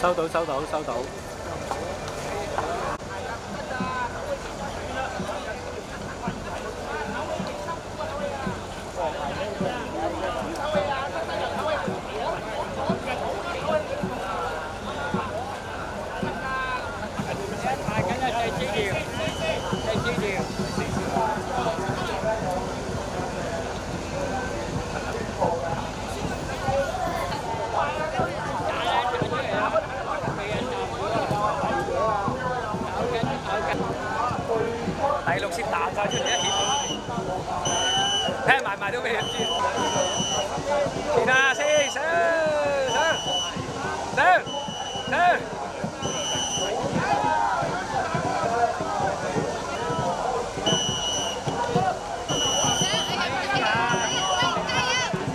收到收到收到。第六先彈晒出嚟一顯，聽埋都未知。前啊，先上上上！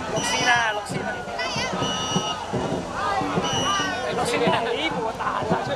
六線啊，六線啊！六線起步彈晒出嚟。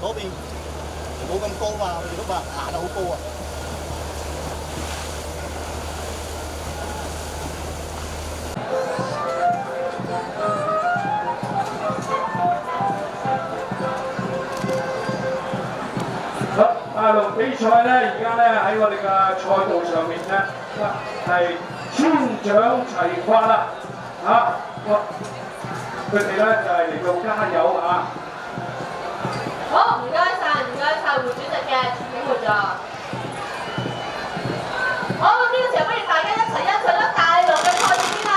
嗰邊冇咁高嘛，佢哋都話爬得好高啊！好，大陸比賽咧，而家咧喺我哋嘅賽道上面咧，係千獎齊發啦！佢哋咧就係嚟到加油啊！好，唔該晒胡主席嘅請活咗。好，咁呢個時候不如大家一齊欣賞咗大陸嘅賽事先啦。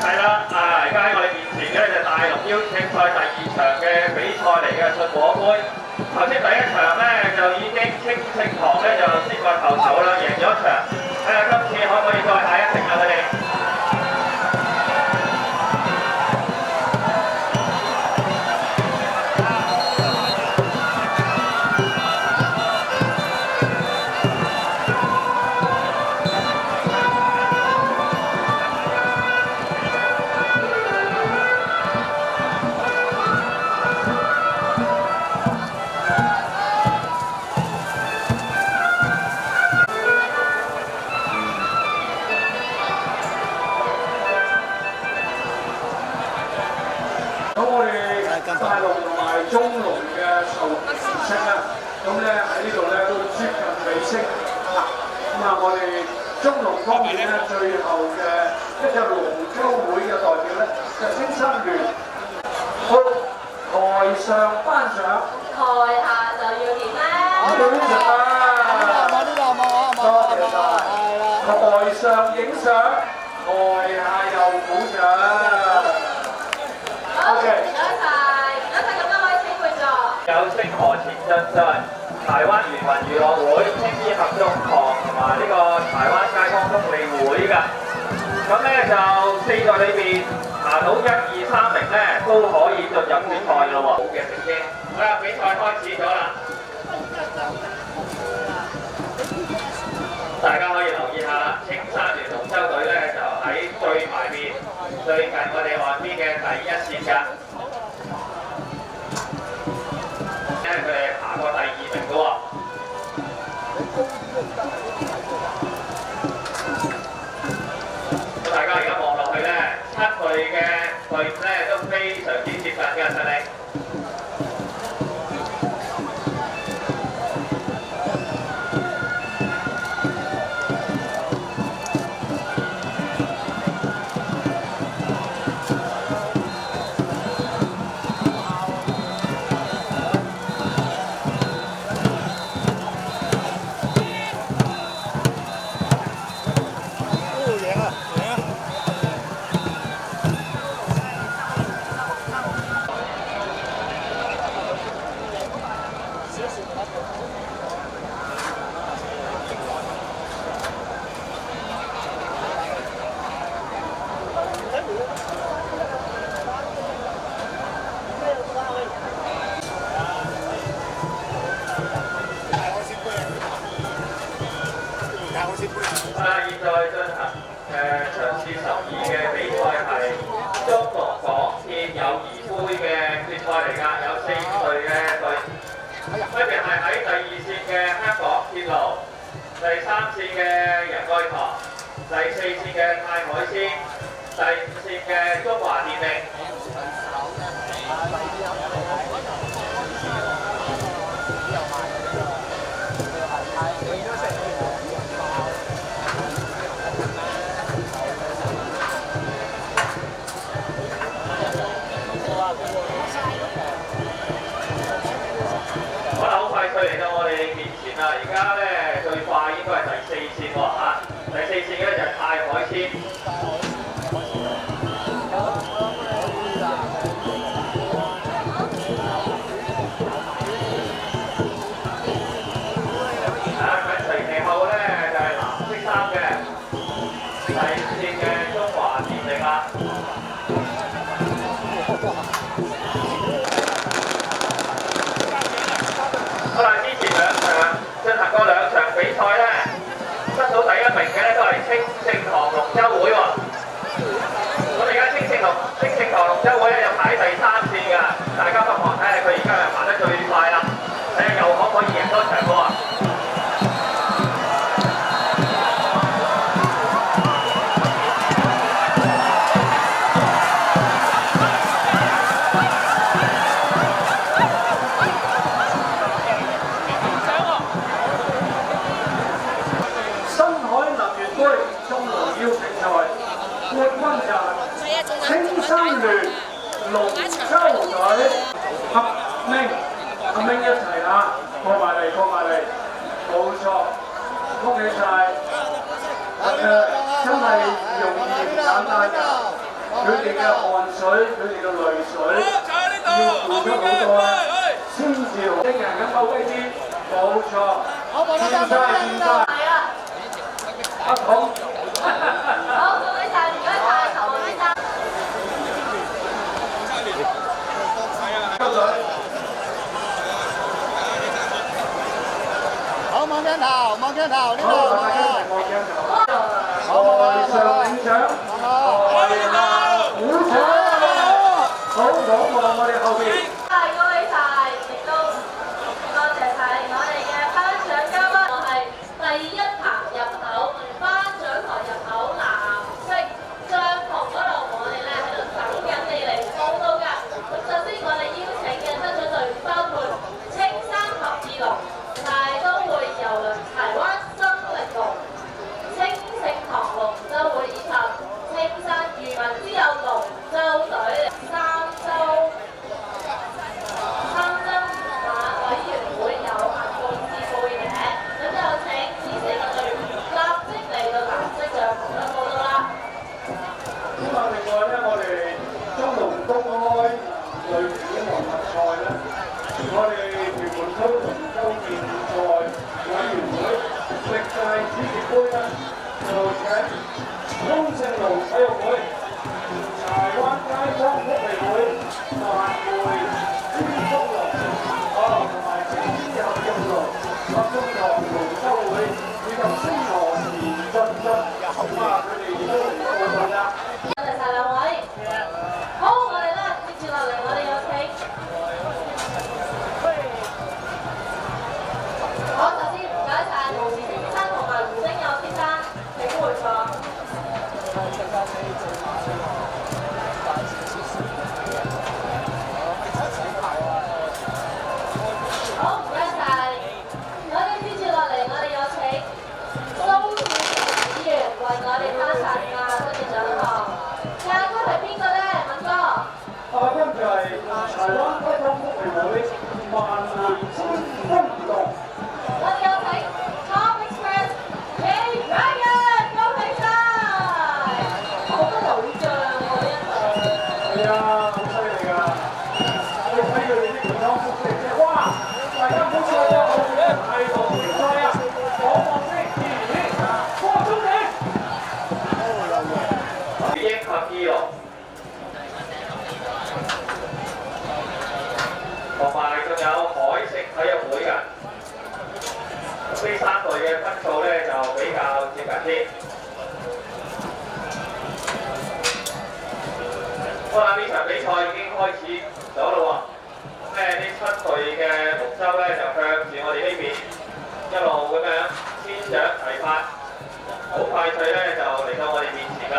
係啦，而家喺我哋面前嘅就大陸邀請賽第2場嘅比賽嚟嘅信和杯。頭先第1場咧就已經清聖堂咧就先過頭手啦，贏咗一場。睇下今次可唔可以再下一城啊佢哋？大陸同埋中龍嘅授權儀式啦，咁咧喺呢度咧都接近尾聲啦。我哋中龍方面咧最後嘅一隻龍舟會嘅代表咧就青山聯上頒獎，台下就要點咧？我哋呢度啊，望呢度望我多望我，謝晒。係啦。台上影相，台下又鼓掌。好，唔該晒，咁多位請會座。有星河前進進、台灣漁民娛樂會、青衣合眾堂同埋呢個台灣街坊福利會㗎。咁咧就4隊裏邊爬到1、2、3名咧都可以進入決賽㗎咯喎。好嘅成績，好啦，比賽開始咗啦。大家可以留意下啦，青山聯龍舟隊咧就喺最埋邊，最近我哋岸邊嘅第一線㗎。因為佢哋爬過第2名㗎喎。咁大家而家望落去咧，7隊嘅隊伍咧都非常之接近嘅實力。現在進行場次12嘅比賽係中國港鐵友誼杯嘅決賽嚟㗎，有4隊嘅隊，分別係喺第2線嘅香港鐵路、第3線嘅仁愛堂、第4線嘅泰海鮮、第5線嘅中華電力。好啦，好快脆嚟到我哋面前啦！而家咧最快應該係第4線喎嚇，第4線咧就係泰海鮮。緊隨其後咧就係藍色衫嘅第5線嘅中華電力啦。好啦，之前進行過2場比賽咧，得到第1名嘅咧都係青聖堂龍舟會喎。咁而家青聖堂龍舟會咧就排第3線㗎，大家不妨睇下佢而家係爬得最快啦，睇下又可唔可以贏多場喎。青山聯龍舟隊合明一齊啊！過埋嚟，冇錯，恭喜晒！真係容易唔簡單㗎，佢哋嘅汗水，佢哋嘅淚水，要付出好多啦，先至好。驚人咁鬥威啲，冇錯，見晒。阿彤。好，恭喜晒，唔該晒，頭先生。好，望鏡頭，望鏡頭，呢度望啊！台上領獎，台下鼓掌，好望我哋後邊。恭喜晒，亦都多謝晒我哋嘅頒獎嘉賓，我係第1排入口頒獎台入口藍色帳篷嗰度，我哋咧喺度等緊你嚟報到㗎。咁首先我哋邀請嘅得獎隊伍包括青山合義龍、大都會郵輪、台灣生力龍、晚會天福樂同埋青之後入路北中樂龍舟會以及星河時進進，咁啊佢哋亦都嚟報道啦。多謝晒兩位。好，我哋咧接住落嚟，我哋有請。好，首先唔該晒胡志先生同埋胡丁友先生，請回座。好，唔該晒。我哋接住落嚟，我哋有請蘇志成議員為我哋頒發亞軍嘅獎項。亞軍係邊個咧？敏哥。亞軍就係柴灣西方福利會萬年青春活動。我哋有請 Top Express K Dragon， 恭喜晒！好多偶像喎呢一隊。係啊，好犀利㗎！我哋睇佢哋啲健康福利啫，哇！大家唔好錯過後面係同比賽啊！我望星期二，哇！終點！語英及意樂，同埋仲有海城體育會嘅。呢三隊嘅分數咧就比較接近啲。好啦，呢場比賽已經開始咗啦喎。呢7隊嘅龍舟咧就向住我哋呢邊一路咁樣千掌齊發，好快脆咧就嚟到我哋面前㗎啦。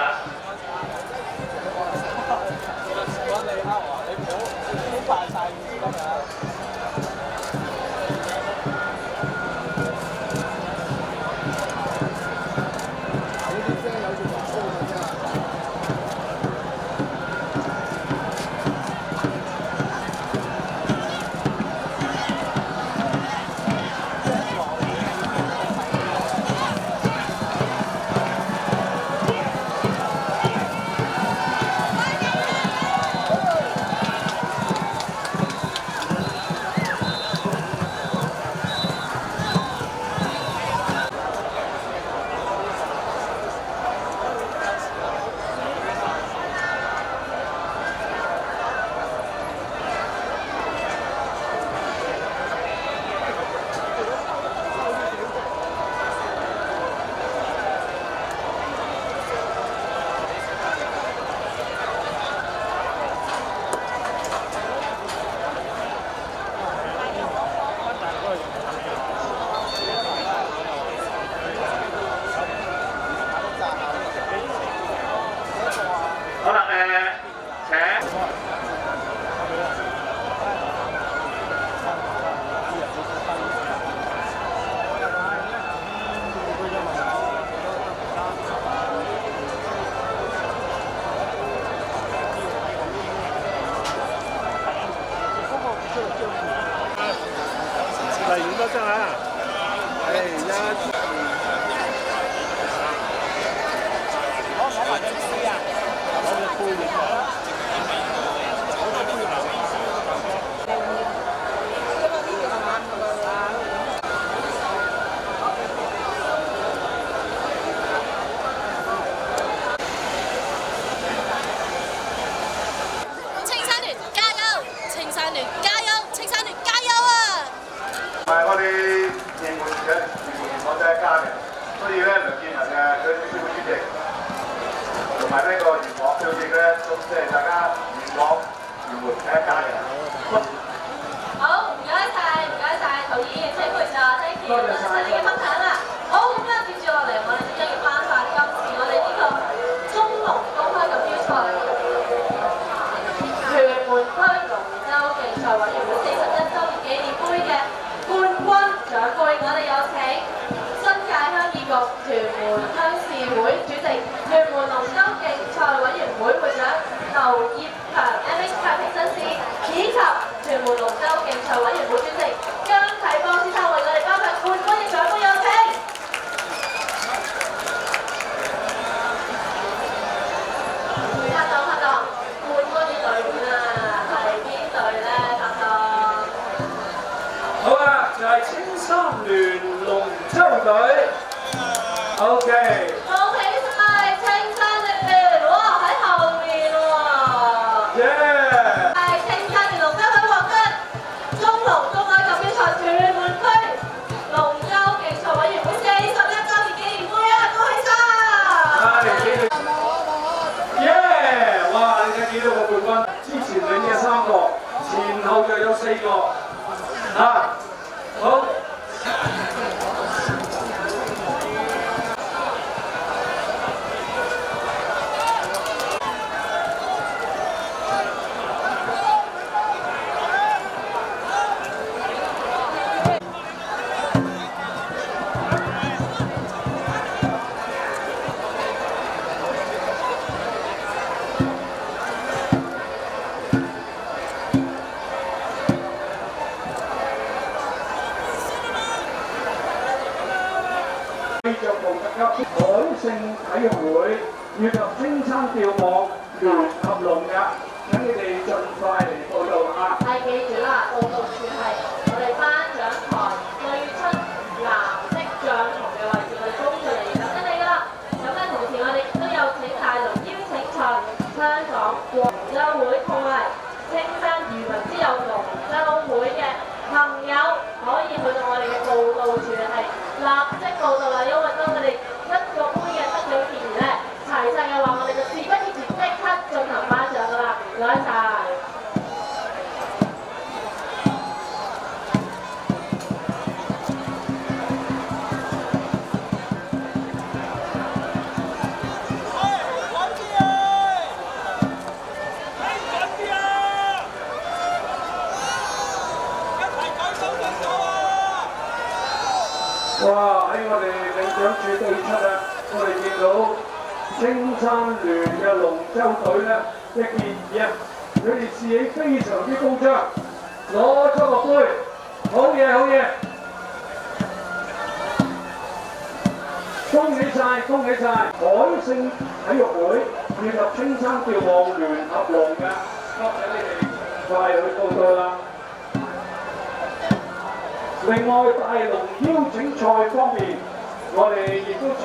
好啦，請。嚟影多張啊！青山聯加油！青山聯加油！青山聯加油啊！係我哋營門嘅我哋一家嘅，所以咧梁建文嘅佢師傅主席，同埋呢個元朗主席咧，都即係大家元朗元門係一家嘅。好，唔該晒，唔該晒，陶議員請回座 ，thank you，多謝你嘅分享啦。好，咁咧接住落嚟，我哋即將要頒發今次我哋呢個中龍公開錦標賽屯門區龍舟競賽委員會41週年紀念杯嘅冠軍獎盃，我哋有請新界鄉議局屯門鄉事會主席、屯門龍舟競賽委員會會長劉業強 MH 太平紳士，以及屯門龍舟競賽委員會主席姜啟邦先生為我哋頒發冠軍嘅獎盃，有請。拍檔，冠軍嘅隊伍啊，係邊隊咧？拍檔。好啦，就係青山聯龍舟隊。OK。恭喜晒青山聯，哇喺後面喎。耶！係青幾多個冠軍？之前領嘅3個，前後就有4個。啊，好。海盛體育會以及青山吊網聯合龍嘅，請你哋盡快嚟報道啊！係記住啦，報道處係我哋頒獎台對出藍色帳篷嘅位置，我哋衝住嚟等緊你㗎啦！咁咧同時我哋都有請大龍邀請賽香港龍舟會同埋青山漁民之友龍舟會嘅朋友可以去到我哋嘅報道處係立即報道啦，因為當我哋一個杯嘅得獎健兒咧齊晒嘅話，我哋就事不宜遲，即刻進行頒獎㗎啦！唔該晒。哇！喺我哋領獎處對出啊，我哋見到青山聯嘅龍舟隊咧嘅健兒啊，佢哋士氣非常之高漲，攞咗個杯，好嘢好嘢！恭喜晒恭喜晒！海盛體育會以及青山吊網聯合龍嘅，多謝你哋快去報道啦！另外，大龍邀請賽方面，我哋亦都請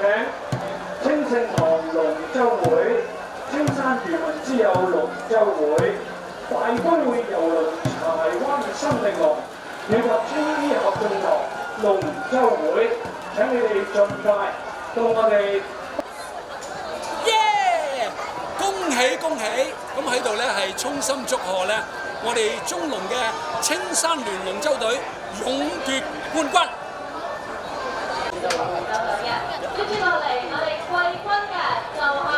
青聖堂龍舟會、青山漁民之友龍舟會、大都會郵輪柴灣生命龍以及青衣合眾堂龍舟會，請你哋盡快到我哋。耶！恭喜恭喜！咁喺度咧係衷心祝賀咧，我哋中龍嘅青山聯龍舟隊勇奪冠軍。接住落嚟，我哋季軍嘅就係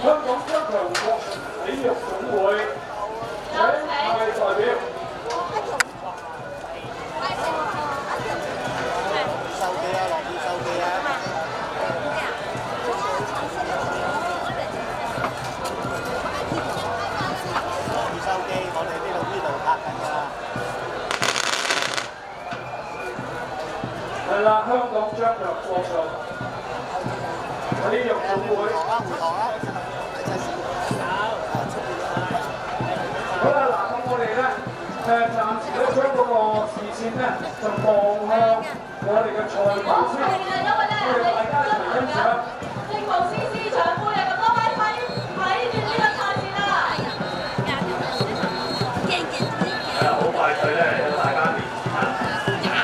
香港張強國體育總會獎牌代表。收機啊，落啲收機啊！落啲收機，我哋呢度拍緊㗎啦。係啦，香港張強國體育總會。回堂啦！好啦，嗱，咁我哋咧暫時咧將嗰個視線咧就望向我哋嘅賽馬先，我哋大家一齊欣賞。政務司司長杯啊，咁多位睇住呢個賽事啦！好快脆咧嚟到大家面前啦！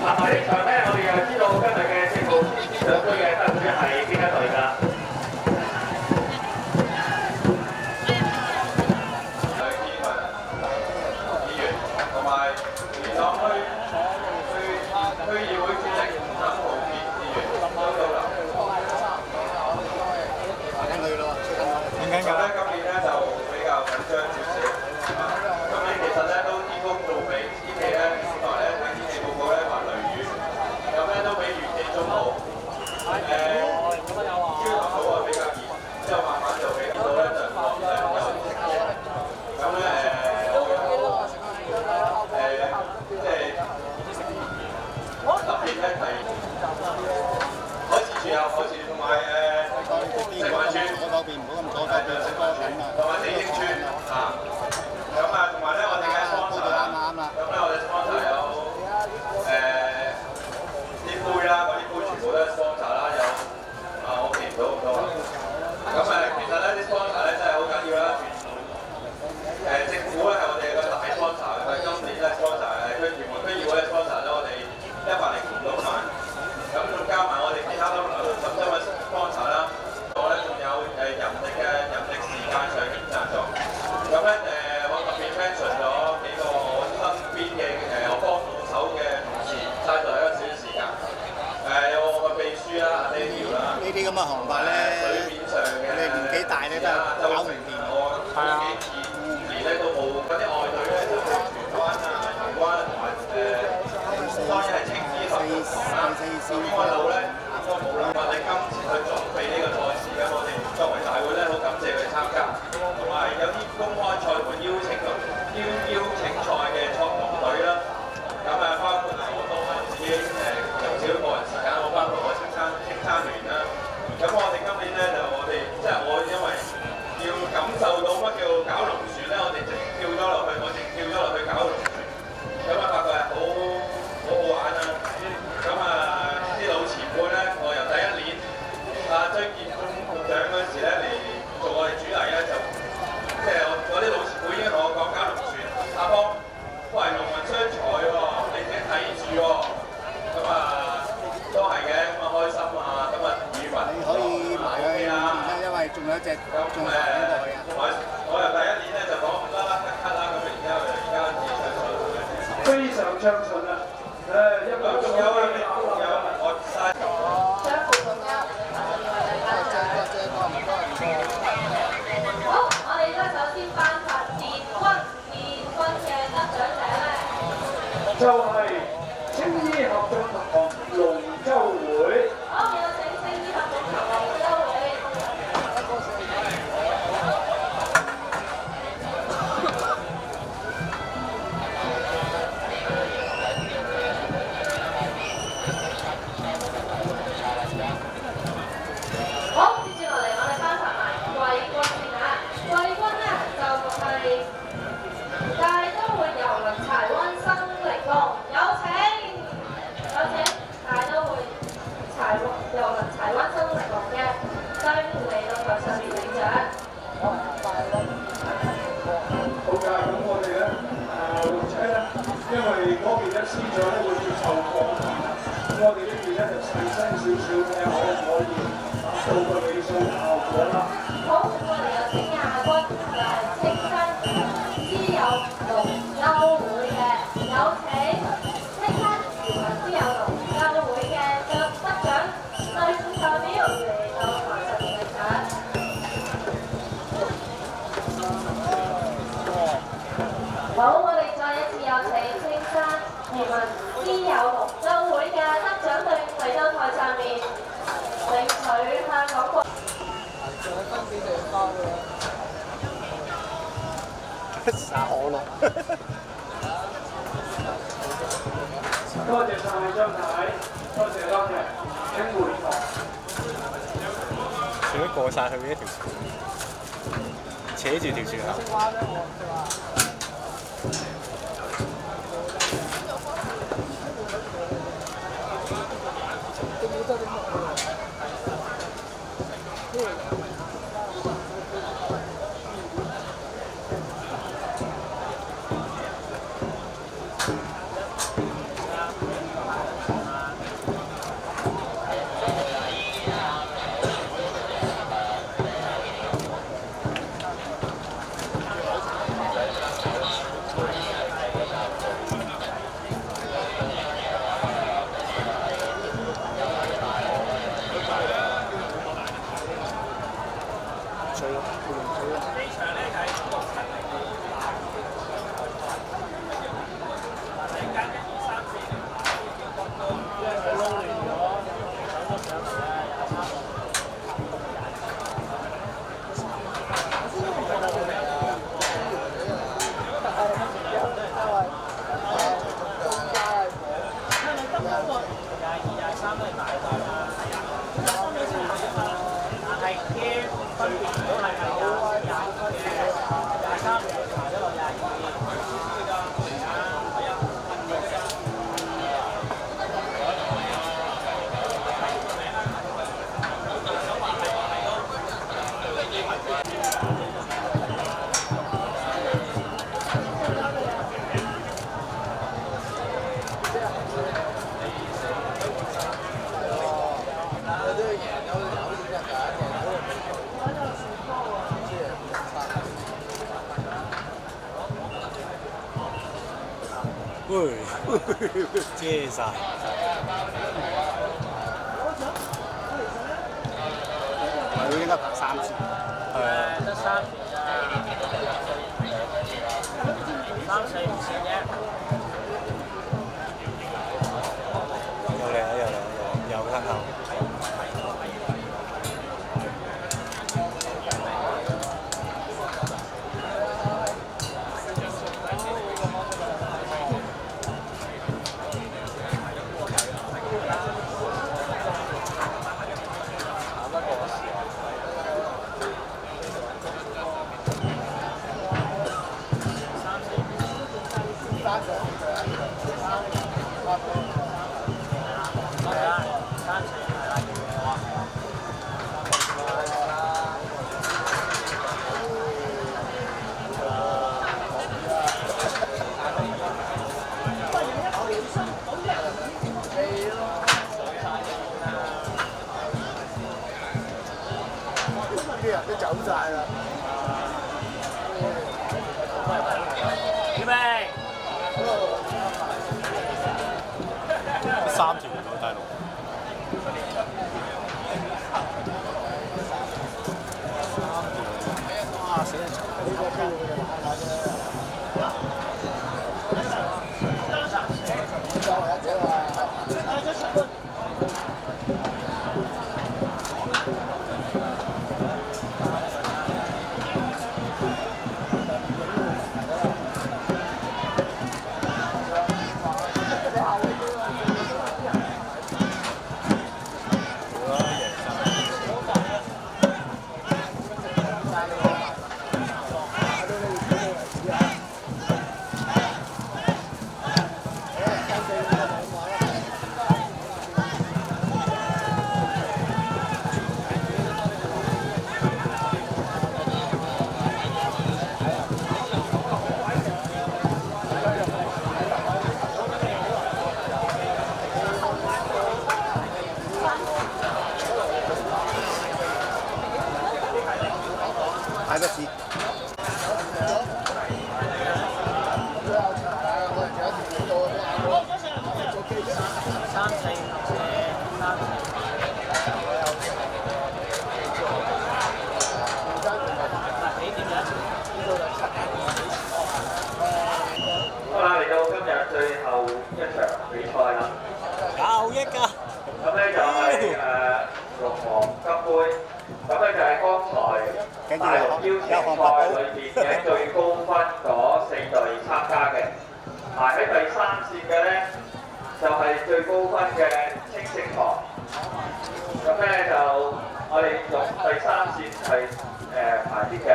嗱，呢場咧我哋又知道今日嘅政務司司長杯嘅得主係邊一隊㗎？區議會主席沈浩傑議員收到啦。幾次年咧都冇嗰啲外隊咧，就係荃灣啊、油灣同埋當然係青衣合作堂啦。咁安老咧應該冇啦。我哋今次去準備呢個賽事嘅，我哋作為大會咧，好感謝佢參加，同埋有啲公開賽會邀請賽嘅創龍隊啦。咁啊，包括我當我自己用少個人時間，我包括我青餐聯啦。咁我哋今年咧就我哋即係我因為要感受到乜叫搞龍船咧，我哋直跳咗落去，搞龍船。咁啊，發覺係好好玩啊！咁啊，啲老前輩咧，我由第一年張建宗局長嗰陣時咧嚟做我哋主禮咧，就即係我啲老前輩已經同我講搞龍船，阿邦，喂，龍文雙彩喎，你自己睇住喎。咁啊，都係嘅，咁啊開心啊，咁啊語文你可以埋去練啦，因為仲有一隻仲有一個嘅。我由第一年咧就講啦啦咳啦，咁然之後而家自己唱上去。非常暢順啊！一個仲有我晒。好，我哋咧首先頒發殿軍嘅得獎者咧，就係青衣合作堂龍舟會。好，有請青衣合作堂龍舟會。好，接住落嚟，我哋頒發埋季軍先嚇。季軍咧就係大都會郵輪柴灣生力龍，有請大都會郵輪柴灣生力龍嘅隊伍嚟到台上面領獎。好㗎，咁我哋咧龍車咧，因為嗰邊咧司長咧會接受訪問啊，咁我哋呢邊咧就細聲少少嘅，可唔可以達到個理想效果啦？好，我哋有請亞軍就係青山之友龍舟會嘅，有請青山漁民之友龍舟會嘅得獎隊伍代表嚟到台上面領獎。好，我哋再一次有請青山漁民之友龍舟會嘅得獎隊伍嚟到台上面領取香港國。灑可樂。多謝晒張太，多謝，請回堂。全部過晒去呢一條船，扯住條船行。遮晒。佢已經得3次。係啊。得3次。啲人都走晒啦。預備。3條嚟大陸。哇！死人呢個機會就太大啫。作為一隻話。買個字。好啦，嚟到今日最後一場比賽啦。有益㗎。咁咧就係龍王金杯。咁咧就係剛才大陸邀請賽裏邊嘅最高分嗰4隊參加嘅，排喺第3線嘅咧就係最高分嘅清星堂。咁咧就我哋用第3線係排列嘅。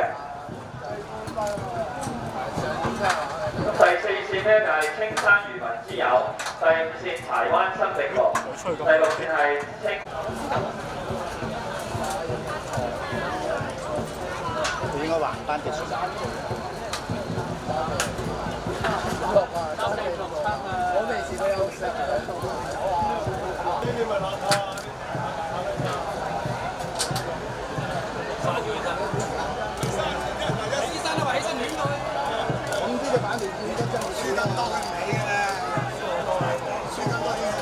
咁第4線咧就係青山漁民之友，第5線柴灣新力龍，第6線係青。應該橫班結束。我未試過有食呢啲咪邋遢。咁呢隻板條變得真係輸咁多係你㗎啦，輸咁多嘢啫。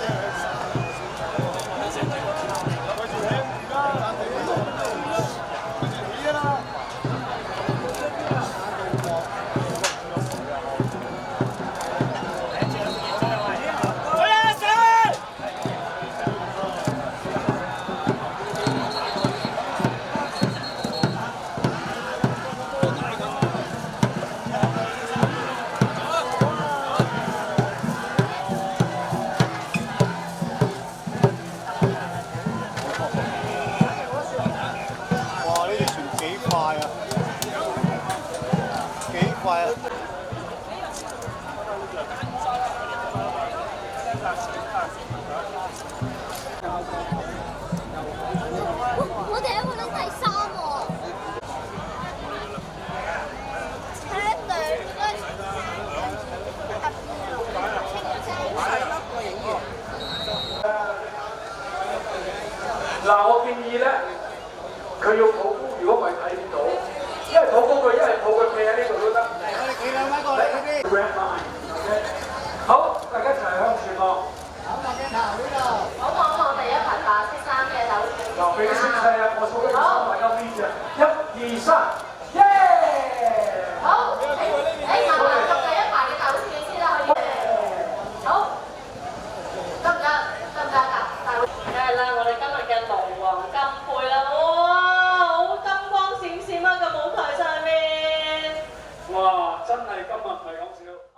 我哋喺度拎第3喎，嗱，我建議咧，佢要抱高，如果唔係睇唔到，一係抱高佢，一係抱佢企喺呢度都得。我哋企兩位過嚟嗰啲。好，大家一齊向前望。好，望鏡頭呢度。好望第一排白色衫嘅手嗱，俾個聲勢啊！我數1、2、3，大家 V 字啊！1、2、3，耶！真係今日唔係講笑。